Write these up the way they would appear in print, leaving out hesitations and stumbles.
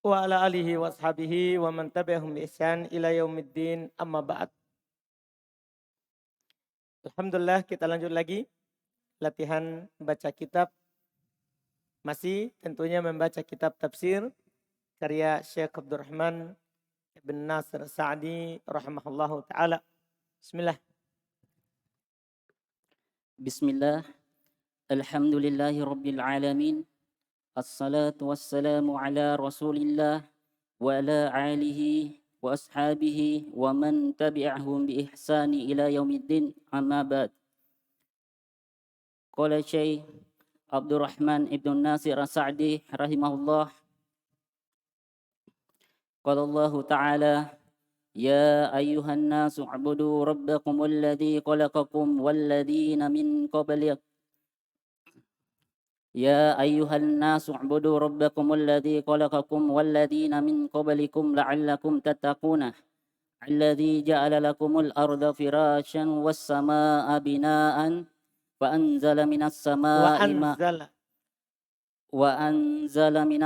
wa ala alihi wa ashabihi wa man tabi'ahum bi ihsan ila yaumiddin amma ba'd. Alhamdulillah kita lanjut lagi latihan baca kitab. Masih tentunya membaca kitab tafsir karya Syekh Abdurrahman Ibn Nasir Sa'di rahimahullahu taala. Bismillah. Bismillah, alhamdulillahi rabbil alamin, assalatu wassalamu ala rasulillah wa ala alihi wa ashabihi wa man tabi'ahum bi ihsani ila yaumiddin amma ba'd. Qala Syekh Abdurrahman Ibn Nasir As-Sa'di rahimahullah, qala Allah ta'ala, ya ayyuhan nasu u'budu rabbakum alladhi khalaqakum walladhina min qablikum. يا أيها الناس اعبدوا ربكم الذي خلقكم والذين من قبلكم لعلكم تتقون الذي جعل لكم الأرض فراشا والسماء بناء وأنزل من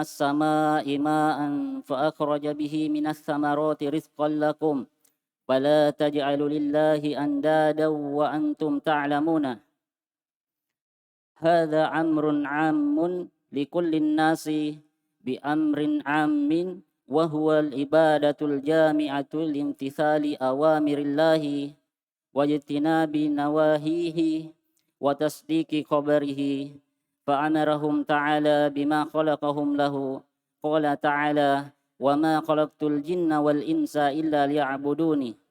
السماء ماء فأخرج به من الثمرات رزقا لكم فلا تجعلوا لله أندادا وأنتم تعلمون. هذا أمر عام لكل الناس بأمر عام وهو العبادة الجامعة لامتثال أوامر الله واجتناب نواهيه وتصديق خبره فأمرهم تعالى بما خلقهم له. قال تعالى وما خلقت الجن والإنس إلا ليعبدوني.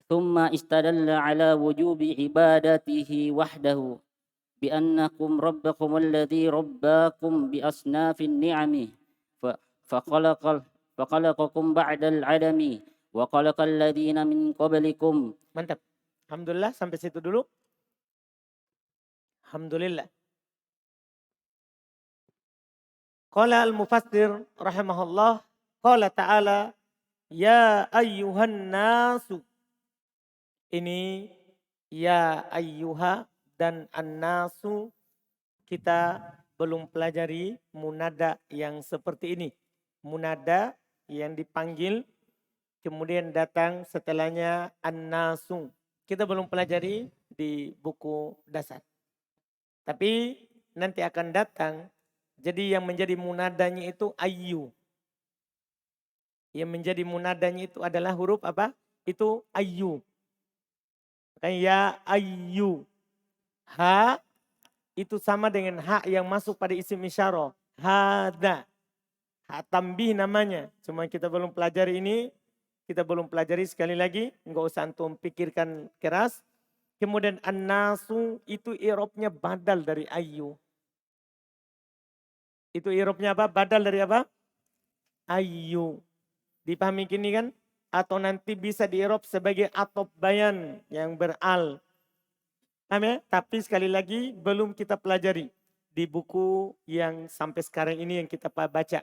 ثم استدل على وجوب عبادته وحده بأنكم ربكم الذي رباكم بأصناف النعم فخلقكم بعد العدم وخلق الذين من قبلكم. Mantap. Alhamdulillah sampai situ dulu. Alhamdulillah. Qala al-mufassir rahimahullah, qala ta'ala ya ayyuhan nasu. Ini ya ayyuha dan an-nasu kita belum pelajari munada yang seperti ini. Munada yang dipanggil kemudian datang setelahnya an-nasu. Kita belum pelajari di buku dasar. Tapi nanti akan datang. Jadi yang menjadi munadanya itu ayyu. Yang menjadi munadanya itu adalah huruf apa? Itu ayyu. Ya ayyu. Ha itu sama dengan ha yang masuk pada isim isyarah. Hada. Ha tambih namanya. Cuma kita belum pelajari ini. Kita belum pelajari sekali lagi. Enggak usah antum pikirkan keras. Kemudian an-nasu itu i'rabnya badal dari ayyu. Itu i'rabnya apa? Badal dari apa? Ayyu. Dipahami gini kan? Atau nanti bisa di-i'rab sebagai atop bayan yang beral. Paham ya? Tapi sekali lagi belum kita pelajari di buku yang sampai sekarang ini yang kita baca.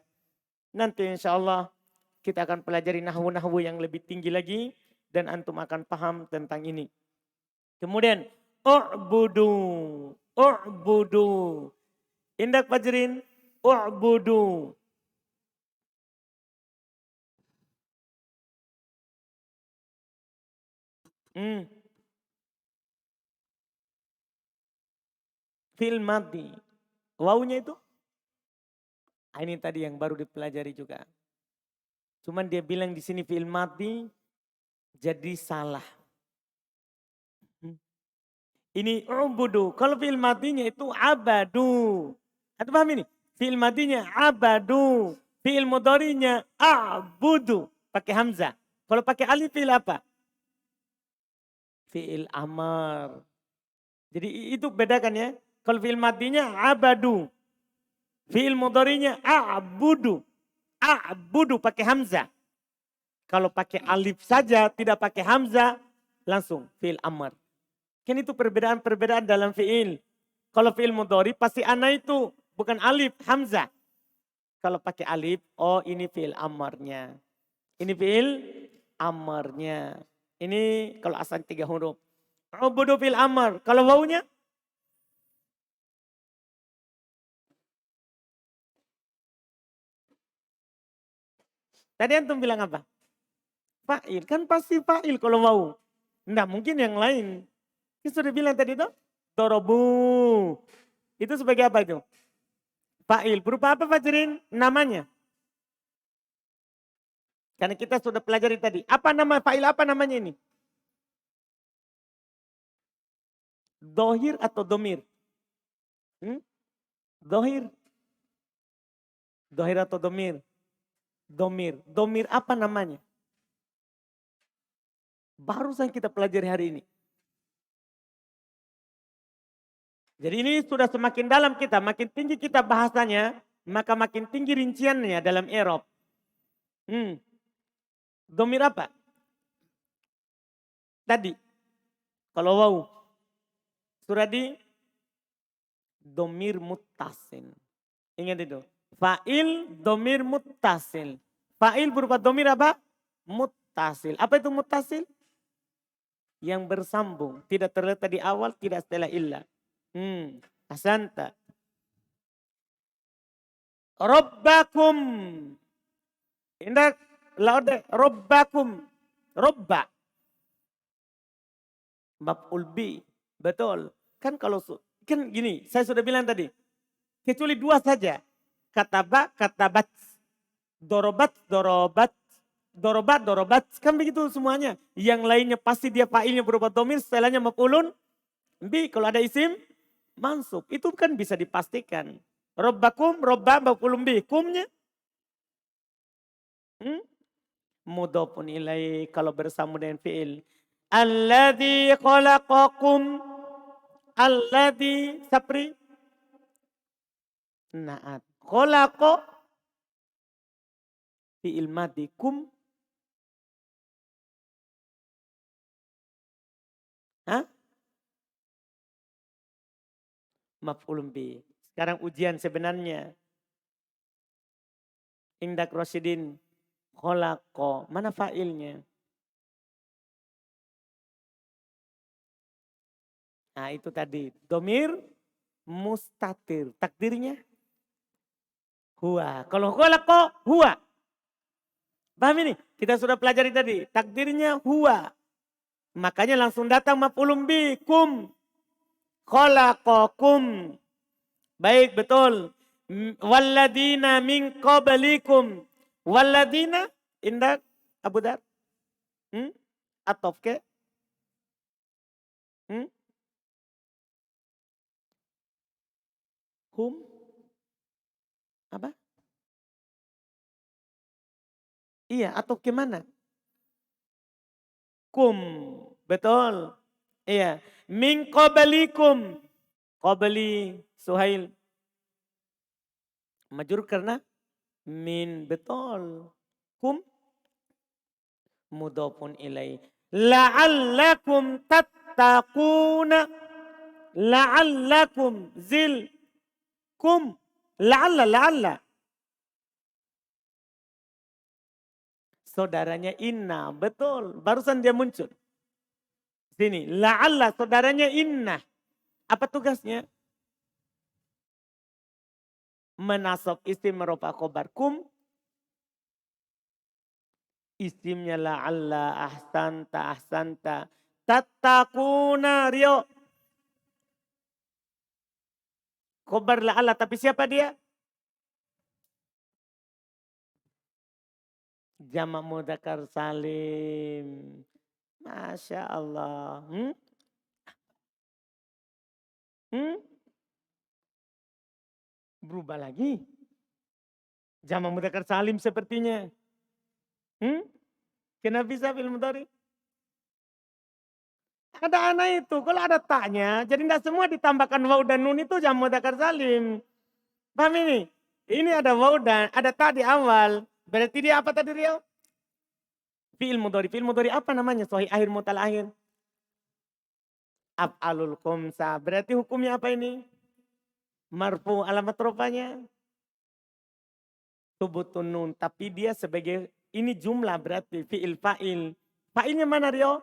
Nanti insya Allah kita akan pelajari nahwu-nahwu yang lebih tinggi lagi dan antum akan paham tentang ini. Kemudian u'budu. U'budu. Indak Fajrin. U'budu. Fil madhi. Wawunya itu? Ini tadi yang baru dipelajari juga. Cuman dia bilang di sini fil madhi jadi salah. Ini ubudu. Kalau fil madhinya itu abadu. Anda paham ini? Fil madhinya abadu. Fil mudhari'nya a'budu. Pakai hamzah. Kalau pakai alif fil apa? Fi'il amar. Jadi itu bedakan ya. Kalau fi'il madinya abadu. Fi'il mudhari'nya a'budu. A'budu pakai hamzah. Kalau pakai alif saja tidak pakai hamzah langsung fi'il amar. Kan itu perbedaan-perbedaan dalam fi'il. Kalau fi'il mudhari pasti ana itu bukan alif, hamzah. Kalau pakai alif, oh ini fi'il amarnya. Ini fi'il amarnya. Ini kalau asal 3 huruf. Ubudu fil amar. Kalau wawunya? Tadi antum bilang apa? Fa'il, kan pasti fa'il kalau mau. Enggak mungkin yang lain. Kita sudah bilang tadi itu, dorobu. Itu sebagai apa itu? Fa'il, berupa apa Fajirin? Namanya. Karena kita sudah pelajari tadi. Apa nama fa'il, apa namanya ini? Dohir atau domir? Dohir. Dohir atau domir? Domir. Domir apa namanya? Barusan kita pelajari hari ini. Jadi ini sudah semakin dalam kita, makin tinggi kita bahasanya, maka makin tinggi rinciannya dalam i'rab. Domir apa? Tadi, kalau waw, surah di domir muttasil. Ingat itu. Fa'il domir muttasil. Fa'il berupa domir apa? Muttasil. Apa itu muttasil? Yang bersambung. Tidak terletak di awal, tidak setelah illa. Asanta. Robbakum. Indah laude robbakum. Robba. Maf'ul bi. Betul. Kan kalau kan gini, saya sudah bilang tadi. Kecuali dua saja. Kataba, katabat. Dorobat, dorobat. Dorobat, dorobat. Kan begitu semuanya. Yang lainnya pasti dia fa'ilnya berupa domir. Setelahnya maf'ulun bi. Kalau ada isim mansub. Itu kan bisa dipastikan. Robbakum, robba, maf'ulun bi. Kumnya. Mudhafun ilaih kalau bersama dengan fi'il. Alladzi khalaqakum. Alladzi sapri. Naat. Khalaqa. Fi'il madhi. Kum. Maf'ulun bi. Sekarang ujian sebenarnya. Indak Rasyidin. Khalaqa. Mana fa'ilnya? Nah itu tadi. Domir mustatir. Takdirnya huwa. Kalau khalaqa huwa. Paham ini? Kita sudah pelajari tadi. Takdirnya huwa. Makanya langsung datang maf'ulun bi. Kum. Khalaqakum. Baik, betul. Walladina min qablikum. Walladina indak Abu Dar. Atof ke? Hum. Apa? Iya, atau gimana? Kum. Betul. Iya. Min qablikum. Qabli Suhail. Majrur karena min, betul. Kum mudhafun ilaih. La'allakum tattaquna. La'allakum zil. Kum. La'alla. Saudaranya inna. Betul. Barusan dia muncul. Sini. La'alla saudaranya inna. Apa tugasnya? Menasab isim merupa khobar kum. Isimnya la'alla ahsanta. Tattaquna rio. Khobar la'alla tapi siapa dia? Jamak mudzakkar salim. Masya Allah. Berubah lagi. Jamak mudzakkar salim sepertinya. Kenapa bisa fil mudhari? Ada anak itu. Kalau ada taknya, jadi tidak semua ditambahkan waw dan nun itu jamak mudzakkar salim. Paham ini? Ini ada waw dan ada tak di awal. Berarti dia apa tadi Rio? Fi'il mudhari. Fi'il mudhari apa namanya? Sahih akhir mutal akhir. Af'alul khomsa. Berarti hukumnya apa ini? Marfu alamat rupanya. Subutun nun. Tapi dia sebagai ini jumlah berarti fi'il fa'il. Fa'ilnya mana Rio?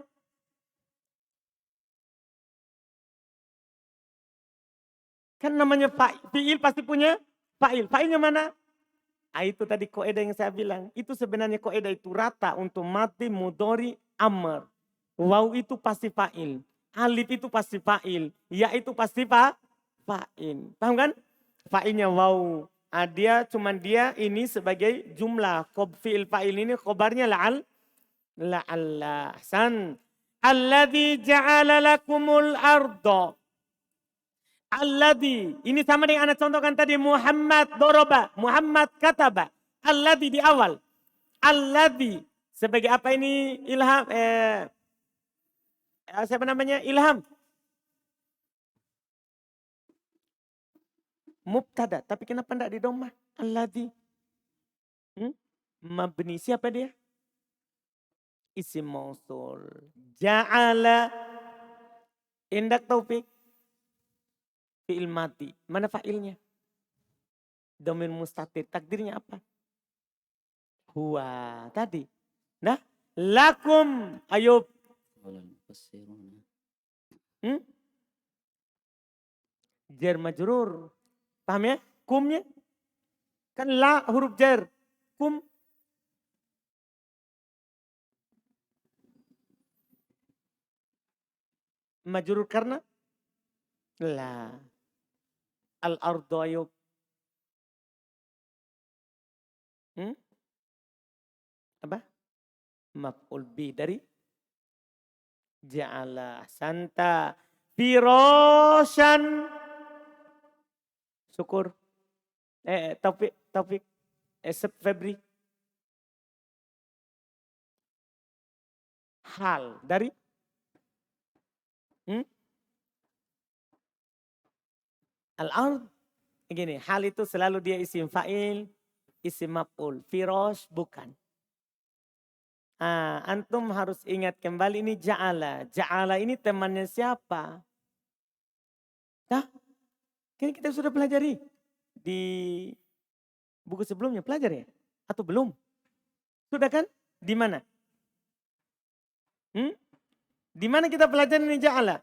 Kan namanya fi'il pasti punya fa'il. Fa'ilnya mana? Itu tadi koedah yang saya bilang. Itu sebenarnya koedah itu rata untuk mati, mudhari, amr. Waw itu pasti fa'il. Alif itu pasti fa'il. Ya itu pasti fa'il. Paham kan? Fa'ilnya waw. Dia ini sebagai jumlah. Fi'il fa'il ini khobarnya la'alla. Ahsan. Alladhi ja'ala lakumul ardo. Alladhi. Ini sama dengan anak contohkan tadi. Muhammad doroba. Muhammad kataba. Alladhi di awal. Alladhi. Sebagai apa ini ilham? Siapa namanya? Ilham. Mubtada. Tapi kenapa tidak di domah? Alladhi. Mabni. Siapa dia? Isim mausul. Ja'ala. Indak taufik. Fi'il mati. Mana fa'ilnya? Dhamir mustatir. Takdirnya apa? Huwa. Tadi. Nah. Lakum. Ayub. Jar majrur. Paham ya? Kumnya. Kan la huruf jar. Kum. Majrur karena la. Al-ardu ayub. Apa? Maf'ul bi dari ja'ala santa firashan. Syukur. Taufik. Febri. Hal dari al-ard. Gini, hal itu selalu dia isim fa'il, isim maf'ul. Firash bukan. Antum harus ingat kembali ini ja'ala. Ja'ala ini temannya siapa? Nah, kan kita sudah pelajari di buku sebelumnya, pelajari ya? Atau belum? Sudah kan? Di mana? Di mana kita pelajari ini ja'ala?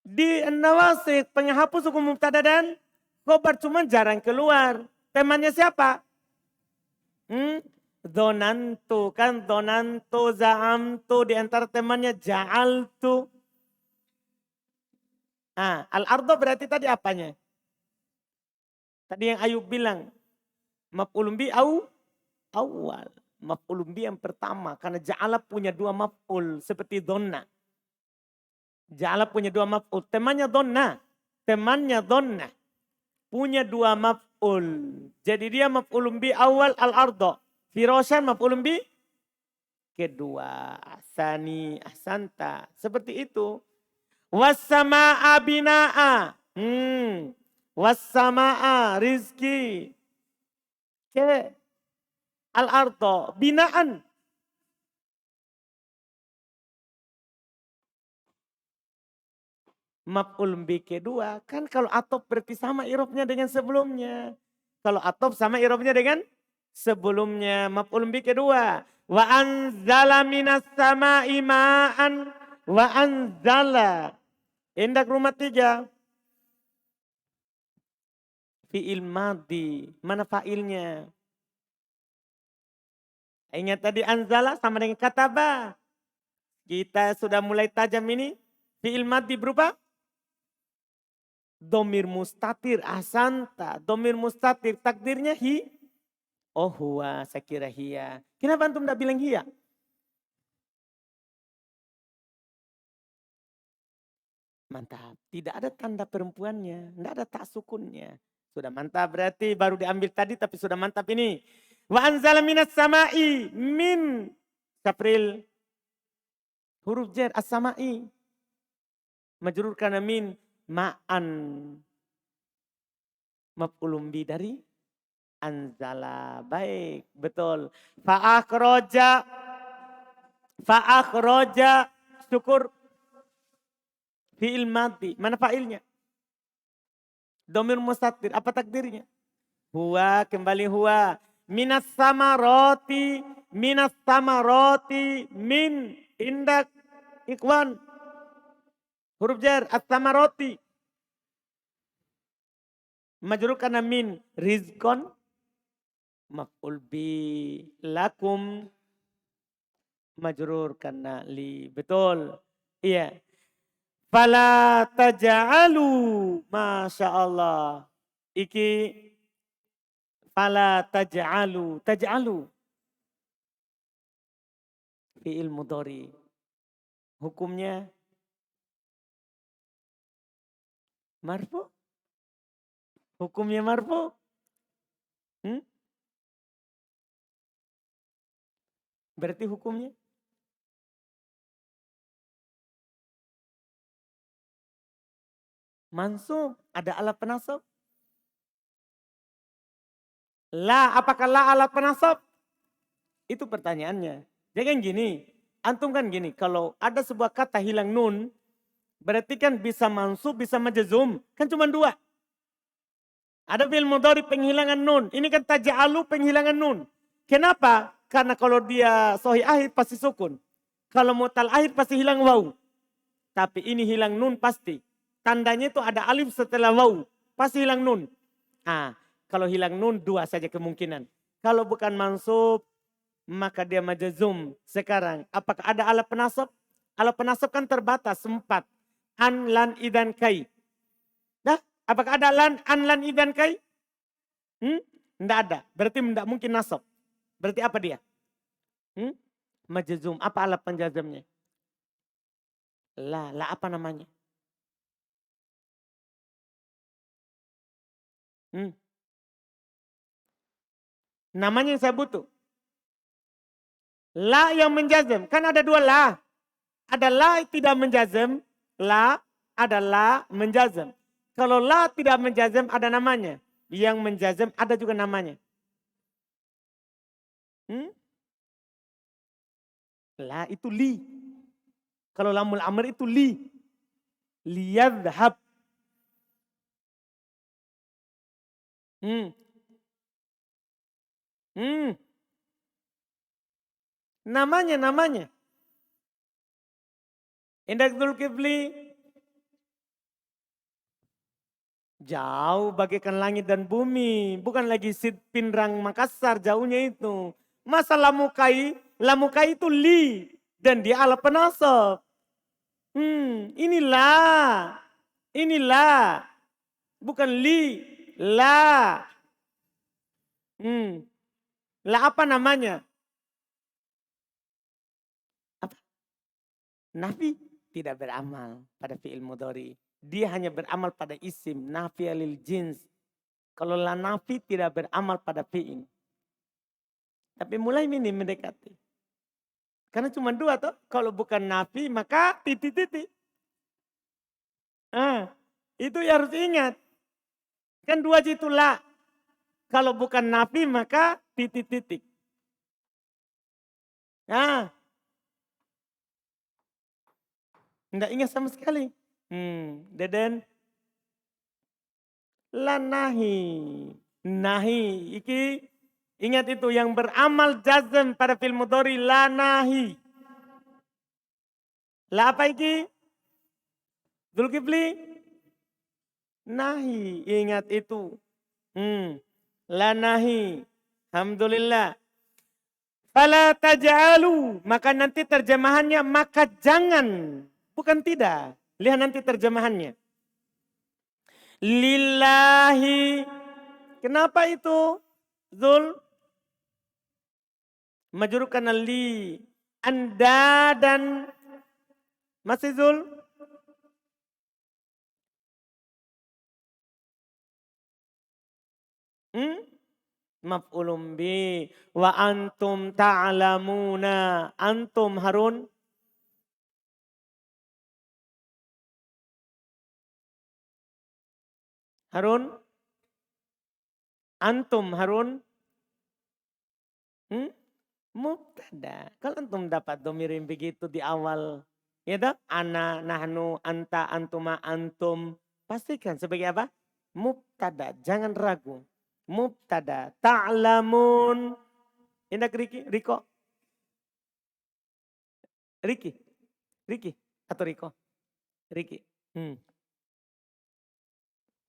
Di An-Nawasik, penghapus hukum mubtada dan khobar, cuman jarang keluar. Temannya siapa? Donantu, kan donantu, za'amtu, di antara temannya ja'altu. Al-ardo berarti tadi apanya? Tadi yang Ayub bilang, maf'ulun bi awal. Maf'ulun bi yang pertama, karena ja'ala punya dua maf'ul, seperti donna. Ja'ala punya dua maf'ul, temannya donna. Punya dua maf'ul. Jadi dia maf'ulun bi awal al-ardo. Firashan maf'ulun bi kedua. Asani, ahsanta. Seperti itu. Wassama'a bina'a. Wassama'a rizki. Ke al-ardo binaan. Maf'ul bi kedua. Kan kalau atop berarti sama irobnya dengan sebelumnya. Kalau atop sama irobnya dengan sebelumnya. Maf'ul bi kedua. Wa anzala minas sama'i ma'an. Wa anzala. Indak rumah 3. Fi'il madhi. Mana fa'ilnya? Ingat tadi anzala sama dengan kataba. Kita sudah mulai tajam ini. Fi'il madhi berupa domir mustatir, asanta. Domir mustatir, takdirnya hi. Oh huwa, saya kira hiya. Kenapa antum tidak bilang hiya? Mantap, tidak ada tanda perempuannya, tidak ada tak sukunnya. Sudah mantap berarti baru diambil tadi tapi sudah mantap ini. Wa anzala minas sama'i min Sapril huruf jar as-sama'i. Majrur kana min ma'an. Maf'ulun bi dari anzala. Baik, betul. Fa'akhroja syukur. Fi'il madhi. Mana fa'ilnya? Domir mustatir. Apa takdirnya? Huwa, kembali huwa. Minas samaroti. Min. Indak. Ikhwan. Huruf jar. As-samaroti. Majrur kana min. Rizkon. maf'ul bi, lakum majrur karena li. Betul. Iya. Fala taj'alu, Masya Allah. Iki fala taj'alu, taj'alu fi'il mudhari. Hukumnya marfu. Hukumnya marfu. Hmm? Berarti hukumnya mansub. Ada alat penasab. La, apakah la alat penasab? Itu pertanyaannya. Jangan gini. Antum kan gini. Kalau ada sebuah kata hilang nun. Berarti kan bisa mansub, bisa majazum. Kan cuma dua. Ada fi'il mudhari penghilangan nun. Ini kan taj'alu penghilangan nun. Kenapa? Karena kalau dia sahih akhir pasti sukun. Kalau mutal akhir pasti hilang waw. Tapi ini hilang nun pasti. Tandanya itu ada alif setelah waw. Pasti hilang nun. Ah, kalau hilang nun dua saja kemungkinan. Kalau bukan mansub maka dia majazum. Sekarang apakah ada alat penasab? Alat penasab kan terbatas sempat. An, lan, idan, kai. Dah, apakah ada lan, an, lan, idan, kai? Tidak ada. Berarti tidak mungkin nasab. Berarti apa dia? Majazum. Apa alat penjazamnya? La apa namanya? Namanya yang saya butuh. La yang menjazam. Kan ada dua la. Ada la tidak menjazam. La ada la menjazam. Kalau la tidak menjazam ada namanya. Yang menjazam ada juga namanya. La itu li. Kalau lamul amr itu li. Liyadhab. Namanya. Indak Dzulkifli. Jauh bagaikan langit dan bumi. Bukan lagi Pinrang Makassar jauhnya itu. Masa lamukai itu li. Dan dia alat penasab. Inilah. Bukan li. La. La apa namanya? Apa? Nafi tidak beramal pada fi'il mudhari. Dia hanya beramal pada isim. Nafi alil jins. Kalau la nafi tidak beramal pada fi'il. Tapi mulai ini mendekati. Karena cuma dua toh. Kalau bukan nafi maka titik-titik. Itu ya harus ingat. Kan dua itu la. Kalau bukan nafi maka titik-titik. Enggak ingat sama sekali. Deden. La nahi. Nahi. Iki ingat itu yang beramal jazm pada fi'il mudhari la nahi. La apa iki? Dzulkifli? Nahi. Ingat itu. La nahi. Alhamdulillah. Fala taj'alu. Maka nanti terjemahannya maka jangan. Bukan tidak. Lihat nanti terjemahannya. Lillahi. Kenapa itu? Zul. Majrukan li. Anda dan. Masih Zul? Maf'ulun bi. Wa antum ta'lamuna. Antum Harun. Harun? Antum Harun? Mubtada. Kalau antum dapat domirin begitu di awal. Ya toh? Ana, nahnu, anta, antuma, antum. Pastikan sebagai apa? Mubtada. Jangan ragu. Mubtada. Ta'lamun. Indak Riko? Riki? Atau Riko? Riki.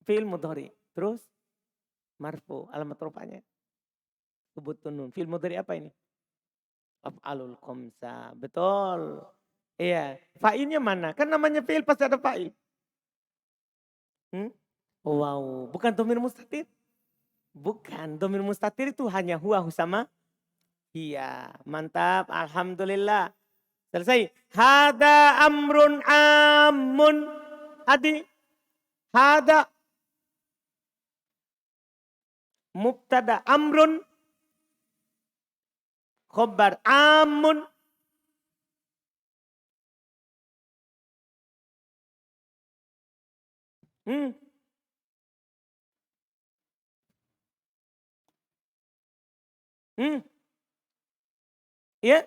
Fi'il mudhari. Terus marfu alamat rupanya. Thubutun nun. Fi'il mudhari apa ini? Af'alul khamsa. Betul. Iya. Fa'ilnya mana? Kan namanya fi'il pasti ada fa'il. Wow. Bukan dhamir mustatir? Bukan. Dhamir mustatir itu hanya huwa sama iya. Mantap. Alhamdulillah. Selesai. Hada amrun amun. Adi. Hada. Mubtada amrun. Khobar amun. Ya.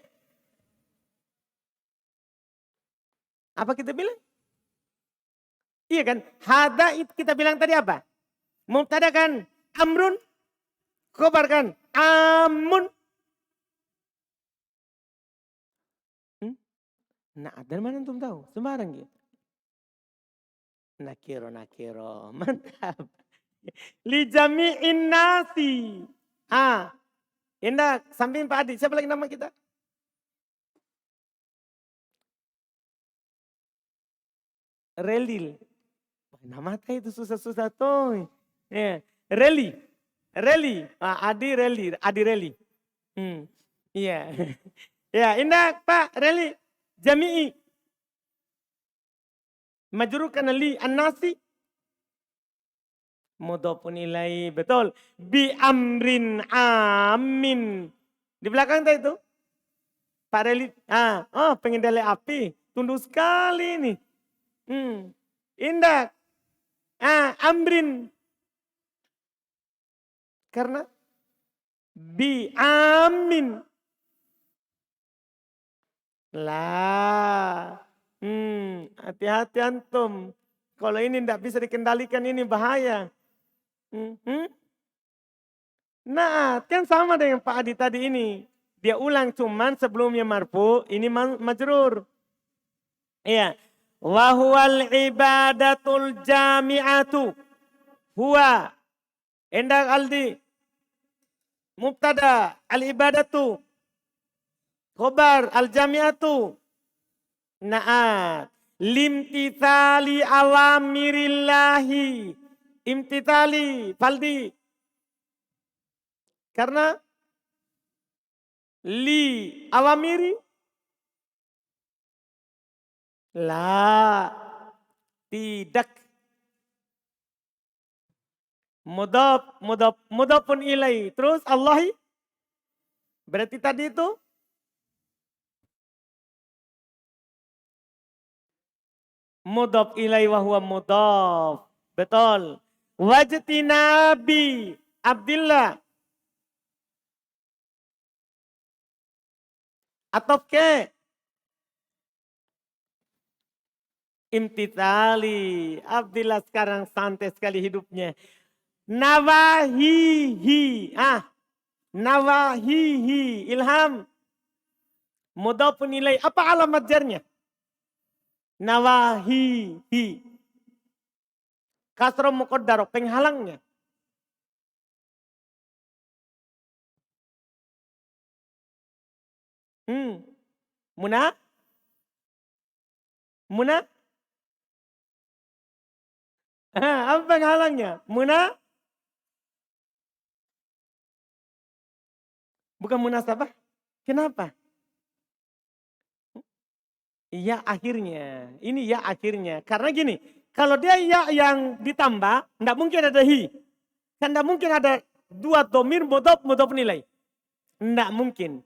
Apa kita bilang? Iya kan? Hada itu kita bilang tadi apa? Mubtada kan? Amrun. Khobar kan? Amun. Nah, dan mana antum tahu? Sembarang gitu. Nakiro. Mantap. Li jami'in nasi. Indah, samping Pak Adi. Siapa lagi nama kita? Relil. Nama itu susah-susah tuh. Ya. Reli. Adi Reli. Iya. Ya, indah Pak Reli. Jami'i. Majrur kana li an-nasi. Mudhafun ilaihi. Betul. Bi amrin amin. Di belakang itu. Pak Reli. Pengendali api. Tunduk sekali nih. Indah. Amrin. Karena bi amin. Lah. Hati-hati antum. Kalau ini tidak bisa dikendalikan ini bahaya. Nah, kan sama dengan Pak Adi tadi ini. Dia ulang cuman sebelumnya marfu, ini majrur. Iya. Wa huwal ibadatul jami'atu. Huwa. Endak Aldi. Mubtada al-ibadatu. Khobar al-jami'atu. Na'at. Limtithali awamirillahi. Imtithali. Faldi. Karena li awamiri. La. Tidak. Mudhafun ilai. Terus Allahi. Berarti tadi itu. Mudhaf ilai wa huwa mudhaf. Betul. Wajtinabi Abdillah. Atau ke imtithali. Abdillah sekarang santai sekali hidupnya. Nawahihi. Nawahihi. Ilham. Mudhafun ilai. Apa alamat jarnya? Nawahihi. Kasro muqaddar, penghalangnya. Muna? Apa penghalangnya? Muna? Bukan munasabah. Kenapa? Ya akhirnya. Ini ya akhirnya. Karena gini, kalau dia ya yang ditambah, enggak mungkin ada hi. Kan enggak mungkin ada dua domir mudhaf nilai. Enggak mungkin.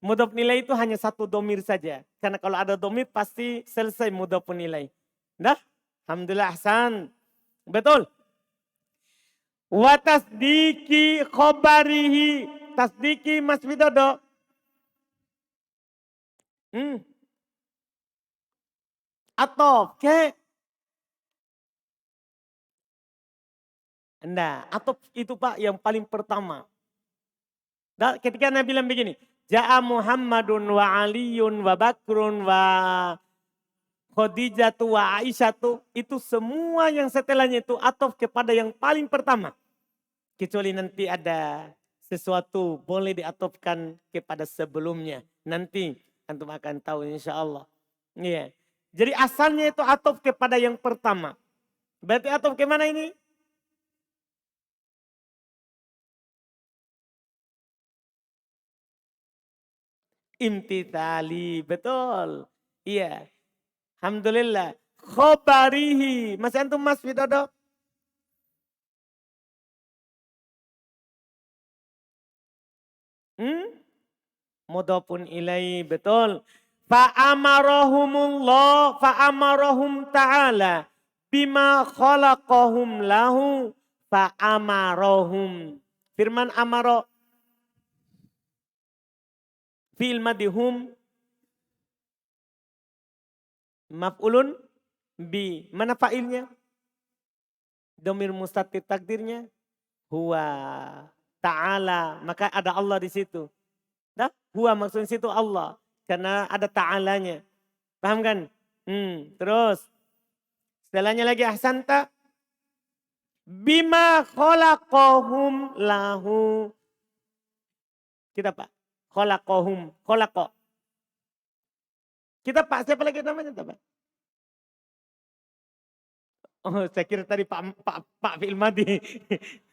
Mudhaf nilai itu hanya satu domir saja. Karena kalau ada domir pasti selesai mudhaf nilai. Nah, alhamdulillah ahsan. Betul. Wa tasdiki khobarihi. Tasdiki Mas Widodo. Atau ke. Nah, atau itu Pak yang paling pertama. Dan ketika Nabi bilang begini. Ja'a Muhammadun wa Aliyun wa Bakrun wa Khadijatu wa Aisyatu. Itu semua yang setelahnya itu atau kepada yang paling pertama. Kecuali nanti ada sesuatu boleh diatofkan kepada sebelumnya. Nanti antum akan tahu insya Allah. Iya. Jadi asalnya itu atof kepada yang pertama. Berarti atof kemana ini? Imtithali, betul. Iya. Alhamdulillah. Khobarihi. Masih antum Mas Widodo? Mudhafun ilai, betul. Fa'amarahum ta'ala bima khalaqahum lahu fa'amarahum. Firman amaro fi'il madihum maf'ulun bi. Mana fa'ilnya? Domir mustatir takdirnya huwa ta'ala. Maka ada Allah di situ. Dah, huwa maksudnya situ Allah. Karena ada ta'alanya. Paham kan? Terus. Setelahnya lagi ahsanta. Bima khalaqahum lahu. Kita Pak. Khalaqahum. Khalaqah. Kita Pak, siapa lagi namanya Pak? Oh, saya kira tadi Pak Filmadi.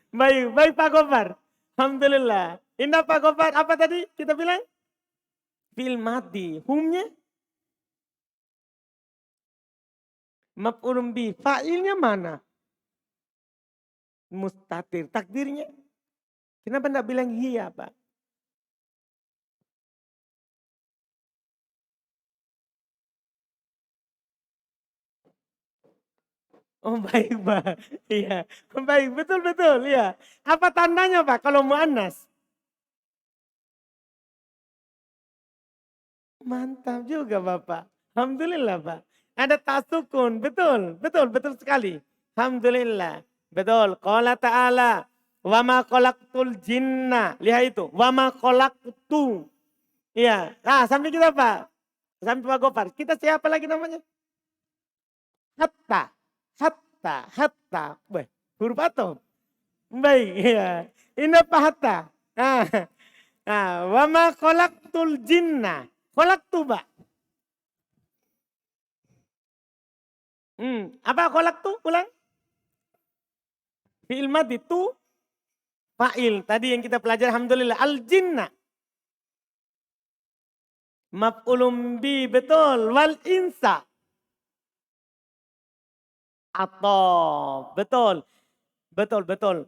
Baik Pak Gofar. Alhamdulillah. Indah Pak Gofar, apa tadi kita bilang? Filmadi. Humnya? Maf'ulun bi. Fa'ilnya mana? Mustatir. Takdirnya? Kenapa enggak bilang hiya Pak? Oh baik Pak. Iya. Baik, betul. Iya. Apa tandanya Pak kalau muannas? Mantap juga Bapak. Alhamdulillah Pak. Ada tasukun. Betul sekali. Alhamdulillah. Betul. Qala ta'ala. Wa ma khalaqtul jinna. Lihat itu. Wa ma khalaqtu. Iya. Nah sampai kita Pak. Sampai Pak Gopar. Kita siapa lagi namanya? Hatta. Baik. Huruf atau? Baik. Iya. Ini Pak Hatta. Wa ma khalaqtul jinna. Khalaqtu Pak. Apa khalaqtu? Ulang. Fi'il madhi tu fa'il. Tadi yang kita pelajari alhamdulillah. Al-jinna. Maf'ulun bi, betul. Wal insa. Atau betul.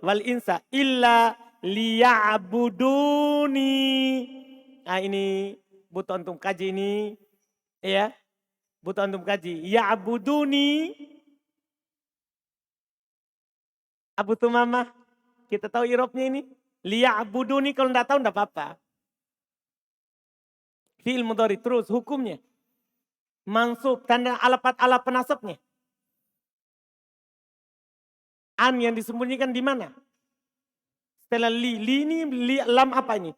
Wal insa illa liya'buduni. Nah ini butuh antum kaji ini. Ya. Butuh antum kaji. Ya'buduni. Abu Tumamah. Kita tahu irobnya ini. Liya'buduni kalau enggak tahu enggak apa-apa. Fi'il mudhari terus hukumnya. Mansub tanda alapat ala penasabnya. An yang disembunyikan di mana? Setelah li ini lam apa ini?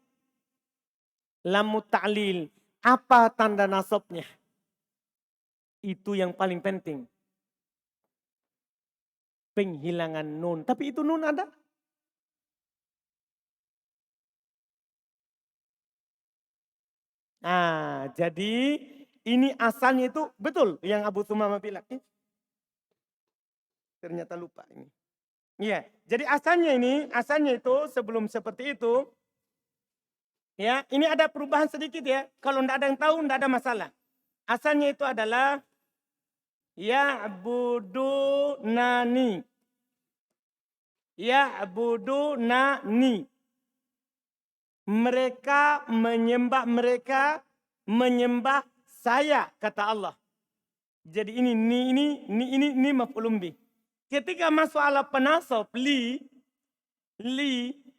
Lam muta'lil. Apa tanda nasabnya? Itu yang paling penting. Penghilangan nun. Tapi itu nun ada? Nah, jadi ini asalnya itu betul yang Abu Tumamah bilang. Ternyata lupa ini. Iya, jadi asalnya itu sebelum seperti itu, ya ini ada perubahan sedikit ya. Kalau tidak ada yang tahu, tidak ada masalah. Asalnya itu adalah ya'budunani. Ya'budunani. Mereka menyembah saya, kata Allah. Jadi ini maf'ulun bih. Ketika masuk ala penasab li,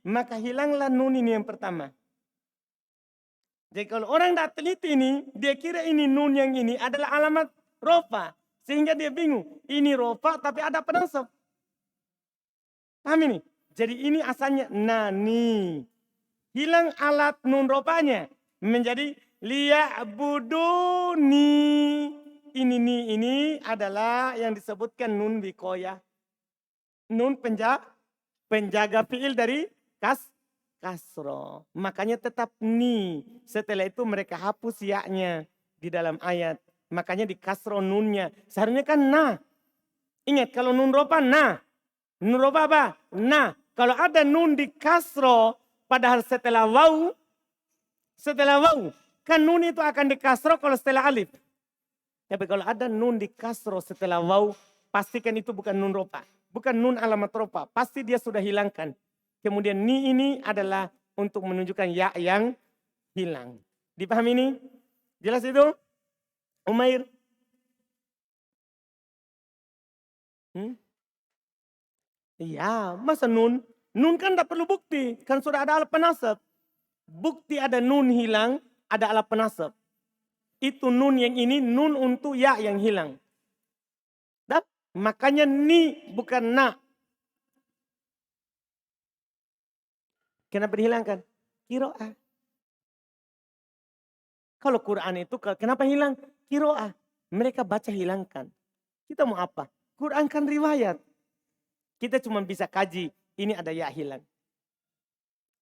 maka hilanglah nun ini yang pertama. Jadi kalau orang tidak teliti ini, dia kira ini nun yang ini adalah alamat rofa. Sehingga dia bingung, ini rofa tapi ada penasab. Paham ini? Jadi ini asalnya nani. Hilang alat nun rofanya. Menjadi liya'buduni. Ini adalah yang disebutkan nun wikoyah. Nun penjaga fi'il dari kasro. Makanya tetap ni. Setelah itu mereka hapus ya-nya di dalam ayat. Makanya di kasro nunnya. Seharusnya kan na. Ingat kalau nun roba na. Nun roba apa? Na. Kalau ada nun di kasro. Padahal setelah waw. Setelah waw. Kan nun itu akan di kasro kalau setelah alif. Tapi kalau ada nun di kasro setelah waw. Pastikan itu bukan nun roba. Bukan nun alamat roba. Pasti dia sudah hilangkan. Kemudian ni ini adalah untuk menunjukkan ya yang hilang. Dipahami ini? Jelas itu? Umair? Iya, masa nun? Nun kan tidak perlu bukti. Kan sudah ada alat penasab. Bukti ada nun hilang, ada alat penasab. Itu nun yang ini, nun untuk ya yang hilang. Dan makanya ni bukan na. Kenapa dihilangkan? Kiro'ah. Kalau Quran itu kenapa hilang? Kiro'ah. Mereka baca hilangkan. Kita mau apa? Quran kan riwayat. Kita cuma bisa kaji. Ini ada ya hilang.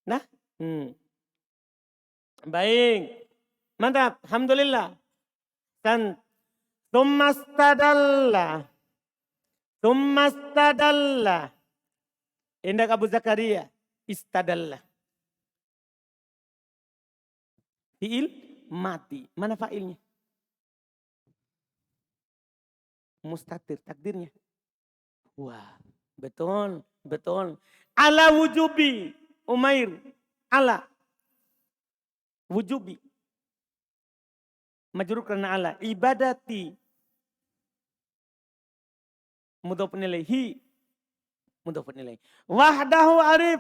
Nah. Baik. Mantap. Alhamdulillah. Dan Tummastadalla. Indak Abu Zakaria. Istadalla. Fi'il mati. Mana fa'ilnya? Mustatir, takdirnya. Wah, betul. Ala wujubi. Umair. Ala. Wujubi. Majrur karena ala. Ibadati. Mudhofun ilaihi. Mudhofun ilaihi. Wahdahu arif.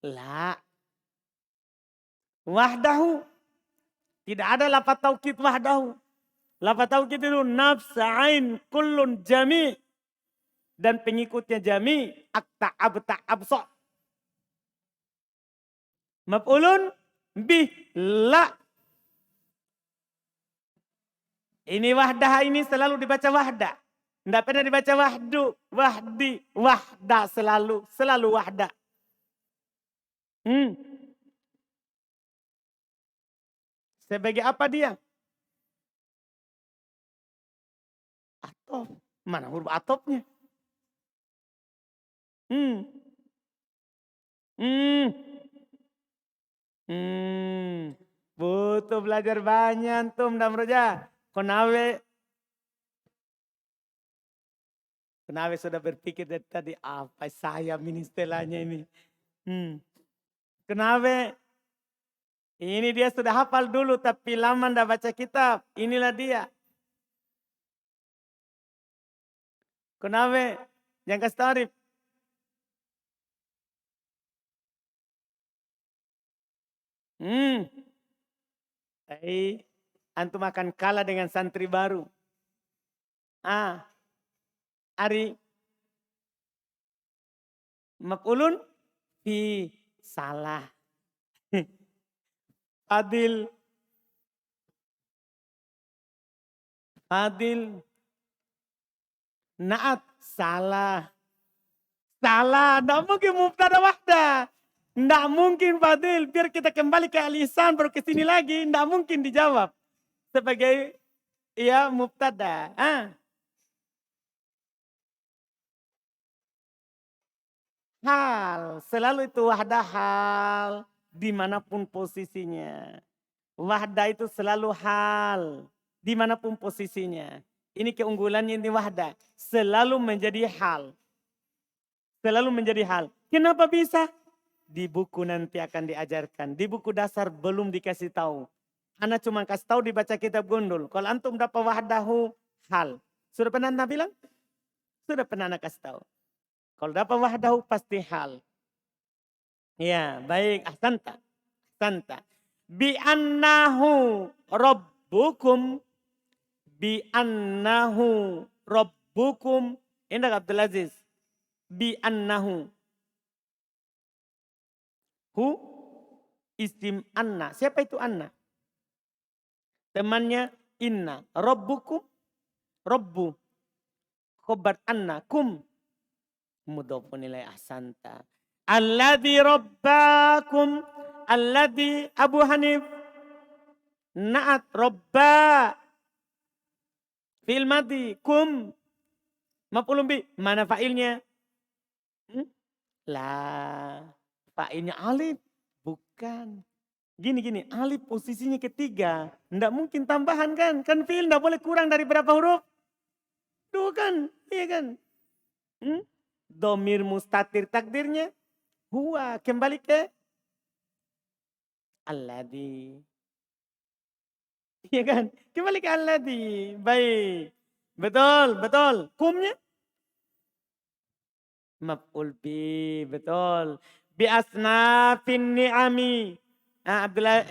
La. Wahdahu. Tidak ada lafaz taukid wahdahu. Lafaz taukid itu nafs, ain, kullun, jami. Dan pengikutnya jami. Akta, abta, abso. Maf'ulun bih, la. Ini wahdah ini selalu dibaca wahda. Tidak pernah dibaca wahdu, wahdi, wahda selalu wahda. Sebagai apa dia? Atof. Mana huruf atofnya? Butuh belajar banyak antum dan roja. Konawe sudah berpikir dari tadi apa saya ini istilahnya ini. Kenapa? Ini dia sudah hafal dulu tapi lama ndak baca kitab. Inilah dia. Kenapa? Yang kasih tarif. Antum akan kalah dengan santri baru. Ari. Maf'ulun fi salah. Fadil. Naat salah. Tidak mungkin mubtada wahda. Tidak mungkin Fadil. Biar kita kembali ke alisan baru ke sini lagi. Tidak mungkin dijawab. Sebagai mubtada. Hal. Selalu itu wahda hal. Dimanapun posisinya. Wahda itu selalu hal. Dimanapun posisinya. Ini keunggulannya ini wahda. Selalu menjadi hal. Kenapa bisa? Di buku nanti akan diajarkan. Di buku dasar belum dikasih tahu. Ana cuma kasih tahu dibaca kitab Gondol. Kalau antum dapat wahdahu hal. Sudah pernah Anda bilang? Sudah pernah Anda kasih tahu. Kalau dapat wahdahu pasti hal. Ya, baik. Ahsanta. Bi'annahu rabbukum. Indah Abdul Aziz. Bi'annahu. Hu isim anna. Siapa itu anna? Temannya inna. Rabbukum. Rabbu. khobar anna kum mudhofun ilai ahsanta. Alladzi rabbakum, alladzi Abu Hanif naat robba fi'il madhi, kum maf'ulun bi, mana fa'ilnya? Lah, fa'ilnya alif, bukan. Gini, alif posisinya ketiga. Nggak mungkin tambahan kan? Kan fi'il nggak boleh kurang dari berapa huruf? Dua kan? Iya kan? Domir mustatir takdirnya. Huwa, kembali ke alladhi. Iya kan? Kembali ke alladhi. Baik. Betul. Kumnya? Maf'ul bi, betul. Bi asnafin ni'ami. Abdullah